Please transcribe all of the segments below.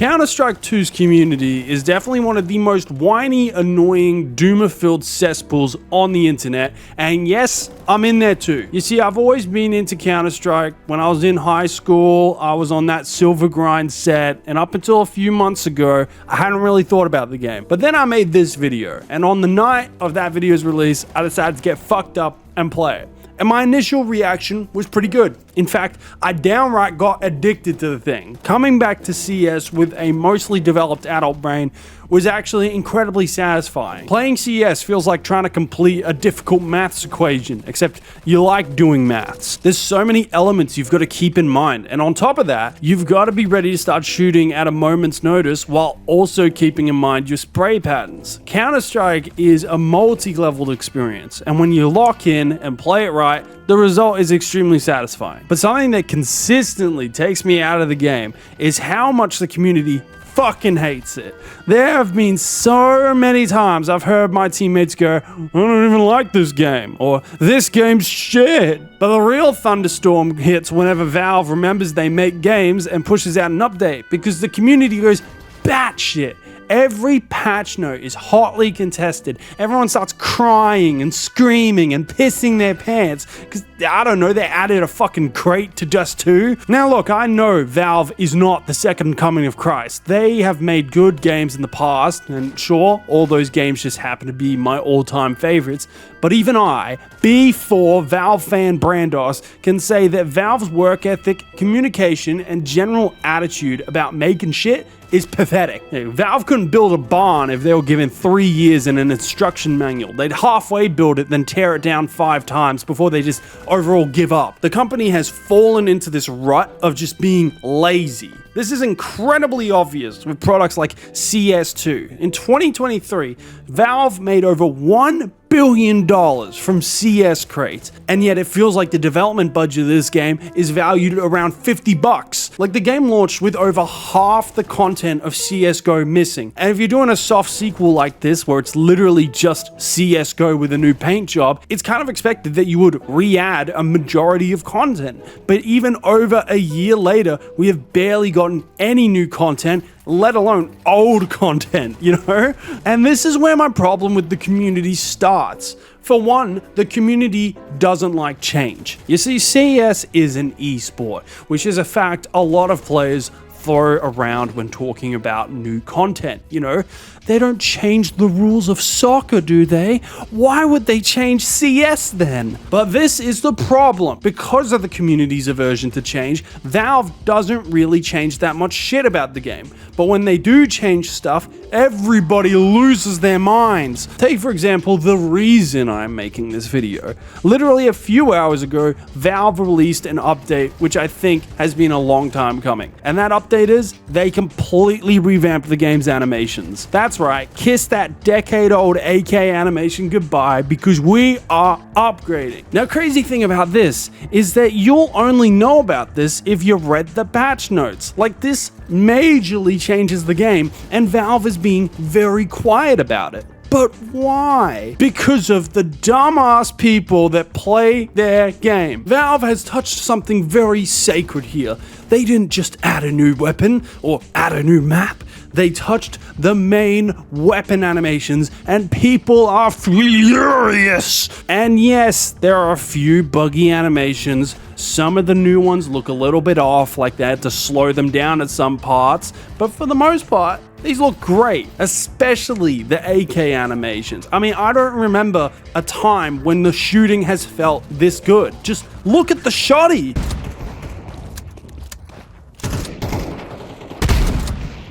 Counter-Strike 2's community is definitely one of the most whiny, annoying, doomer-filled cesspools on the internet, and yes, I'm in there too. You see, I've always been into Counter-Strike. When I was in high school, I was on that silver grind set, and up until a few months ago, I hadn't really thought about the game. But then I made this video, and on the night of that video's release, I decided to get fucked up and play it. And my initial reaction was pretty good. In fact, I downright got addicted to the thing. Coming back to CS with a mostly developed adult brain was actually incredibly satisfying. Playing CS feels like trying to complete a difficult maths equation, except you like doing maths. There's so many elements you've got to keep in mind, and on top of that, you've got to be ready to start shooting at a moment's notice while also keeping in mind your spray patterns. Counter-Strike is a multi-leveled experience, and when you lock in and play it right, the result is extremely satisfying. But something that consistently takes me out of the game is how much the community fucking hates it. There have been so many times I've heard my teammates go, "I don't even like this game," or "This game's shit." But the real thunderstorm hits whenever Valve remembers they make games and pushes out an update, because the community goes batshit. Every patch note is hotly contested. Everyone starts crying and screaming and pissing their pants because, I don't know, they added a fucking crate to Dust 2. Now look, I know Valve is not the second coming of Christ. They have made good games in the past, and sure, all those games just happen to be my all-time favorites, but even I, B4 Valve fan Brandos, can say that Valve's work ethic, communication, and general attitude about making shit is pathetic. Valve couldn't build a barn if they were given 3 years and an instruction manual. They'd halfway build it, then tear it down 5 times before they just overall give up. The company has fallen into this rut of just being lazy. This is incredibly obvious with products like CS2. In 2023, Valve made over $1 billion from CS crates, and yet it feels like the development budget of this game is valued around $50. Like, the game launched with over half the content of CSGO missing, and if you're doing a soft sequel like this where it's literally just CSGO with a new paint job, it's kind of expected that you would re-add a majority of content. But even over a year later, we have barely gotten any new content, let alone old content, you know? And this is where my problem with the community starts. For one, the community doesn't like change. You see, CS is an esport, which is a fact a lot of players throw around when talking about new content, you know? They don't change the rules of soccer, do they? Why would they change CS then? But this is the problem. Because of the community's aversion to change, Valve doesn't really change that much shit about the game. But when they do change stuff, everybody loses their minds. Take, for example, the reason I'm making this video. Literally a few hours ago, Valve released an update which I think has been a long time coming. And that update is, they completely revamped the game's animations. That's right, kiss that decade-old AK animation goodbye, because we are upgrading. Now, crazy thing about this is that you'll only know about this if you read the patch notes. Like, this majorly changes the game, and Valve is being very quiet about it. But why? Because of the dumbass people that play their game. Valve has touched something very sacred here. They didn't just add a new weapon or add a new map. They touched the main weapon animations, and people are furious. And yes, there are a few buggy animations. Some of the new ones look a little bit off, like they had to slow them down at some parts, but for the most part, these look great, especially the AK animations. I mean, I don't remember a time when the shooting has felt this good. Just look at the shotty.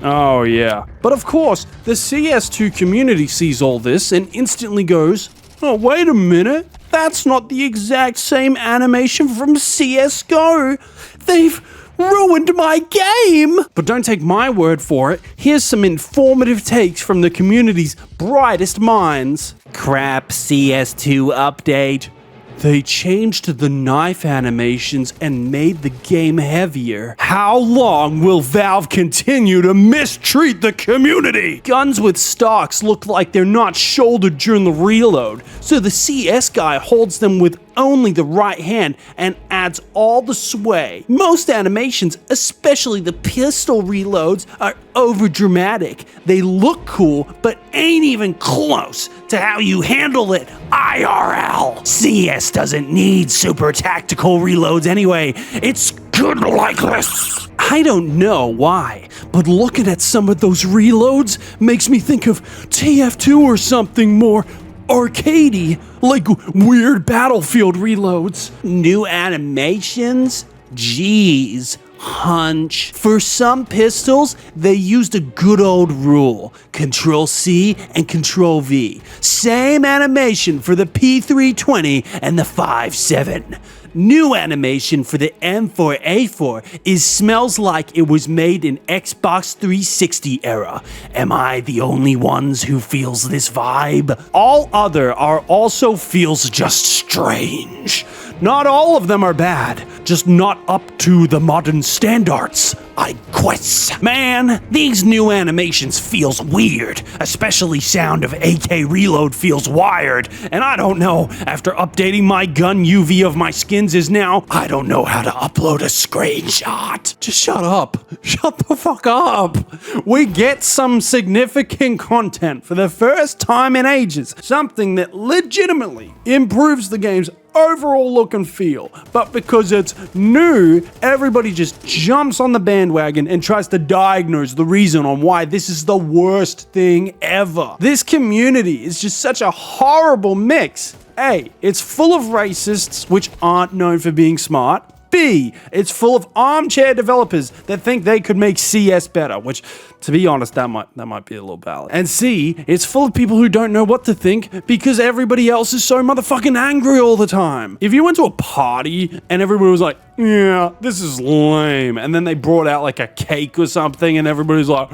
Oh yeah. But of course, the CS2 community sees all this and instantly goes, "Oh, wait a minute. That's not the exact same animation from CSGO. They've ruined my game." But don't take my word for it. Here's some informative takes from the community's brightest minds. Crap CS2 update. They changed the knife animations and made the game heavier. How long will Valve continue to mistreat the community? Guns with stocks look like they're not shouldered during the reload, so the CS guy holds them with only the right hand and adds all the sway. Most animations, especially the pistol reloads, are overdramatic. They look cool, but ain't even close to how you handle it IRL. CS doesn't need super tactical reloads anyway. It's good like this. I don't know why, but looking at some of those reloads makes me think of TF2 or something more arcadey, like weird Battlefield reloads. New animations? Jeez. Hunch. For some pistols, they used a good old rule. Control-C and Control-V. Same animation for the P320 and the 5.7. New animation for the M4A4 is smells like it was made in Xbox 360 era. Am I the only ones who feels this vibe? All other are also feels just strange. Not all of them are bad, just not up to the modern standards, I guess. Man, these new animations feels weird, especially sound of AK reload feels wired, and I don't know, after updating my gun UV of my skins is now, I don't know how to upload a screenshot. Just shut up. Shut the fuck up. We get some significant content for the first time in ages, something that legitimately improves the game's overall look and feel, but because it's new, everybody just jumps on the bandwagon and tries to diagnose the reason on why this is the worst thing ever. This community is just such a horrible mix. A, it's full of racists, which aren't known for being smart. B, it's full of armchair developers that think they could make CS better, which, to be honest, that might be a little valid. And C, it's full of people who don't know what to think because everybody else is so motherfucking angry all the time. If you went to a party and everybody was like, yeah, this is lame, and then they brought out like a cake or something and everybody's like,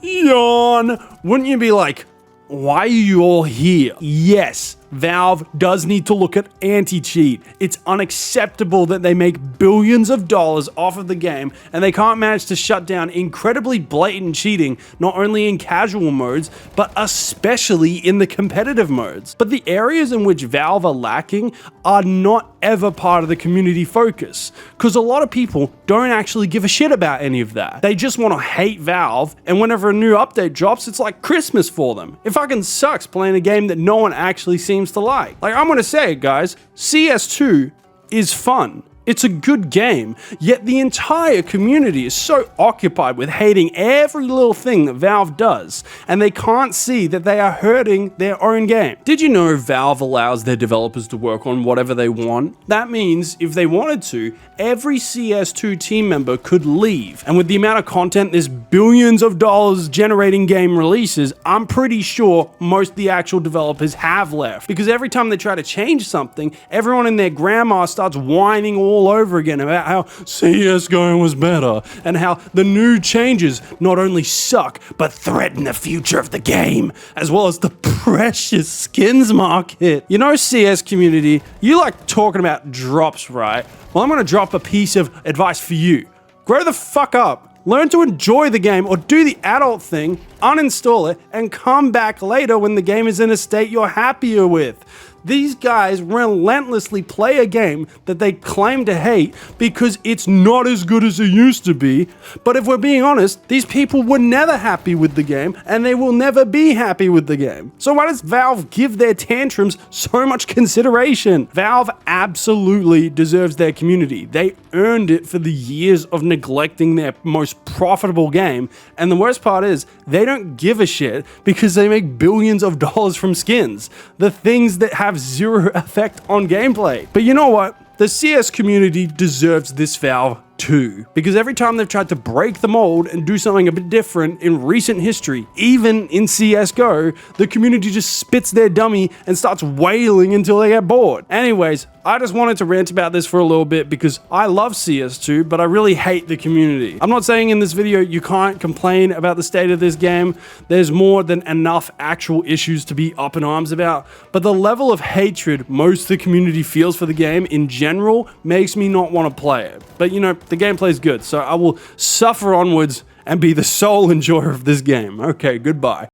yawn, wouldn't you be like, why are you all here? Yes, Valve does need to look at anti-cheat. It's unacceptable that they make billions of dollars off of the game and they can't manage to shut down incredibly blatant cheating, not only in casual modes, but especially in the competitive modes. But the areas in which Valve are lacking are not ever part of the community focus, because a lot of people don't actually give a shit about any of that. They just want to hate Valve, and whenever a new update drops, it's like Christmas for them. It fucking sucks playing a game that no one actually seems to like. Like, I'm gonna say it, guys, CS2 is fun. It's a good game, yet the entire community is so occupied with hating every little thing that Valve does, and they can't see that they are hurting their own game. Did you know Valve allows their developers to work on whatever they want? That means if they wanted to, every CS2 team member could leave, and with the amount of content there's billions of dollars generating game releases, I'm pretty sure most of the actual developers have left, because every time they try to change something, everyone and their grandma starts whining all over again about how CS going was better and how the new changes not only suck but threaten the future of the game as well as the precious skins market. You know, CS community, you like talking about drops, right? Well, I'm gonna drop a piece of advice for you. Grow the fuck up. Learn to enjoy the game or do the adult thing, uninstall it, and come back later when the game is in a state you're happier with. These guys relentlessly play a game that they claim to hate because it's not as good as it used to be. But if we're being honest, these people were never happy with the game and they will never be happy with the game. So why does Valve give their tantrums so much consideration? Valve absolutely deserves their community. They earned it for the years of neglecting their most profitable game. And the worst part is, they don't give a shit because they make billions of dollars from skins. The things that have zero effect on gameplay. But you know what? The CS community deserves this Valve too, because every time they've tried to break the mold and do something a bit different in recent history, even in CSGO, the community just spits their dummy and starts wailing until they get bored. Anyways, I just wanted to rant about this for a little bit because I love CS2, but I really hate the community. I'm not saying in this video you can't complain about the state of this game. There's more than enough actual issues to be up in arms about, but the level of hatred most of the community feels for the game in general makes me not want to play it. But you know, the gameplay is good, so I will suffer onwards and be the sole enjoyer of this game. Okay, goodbye.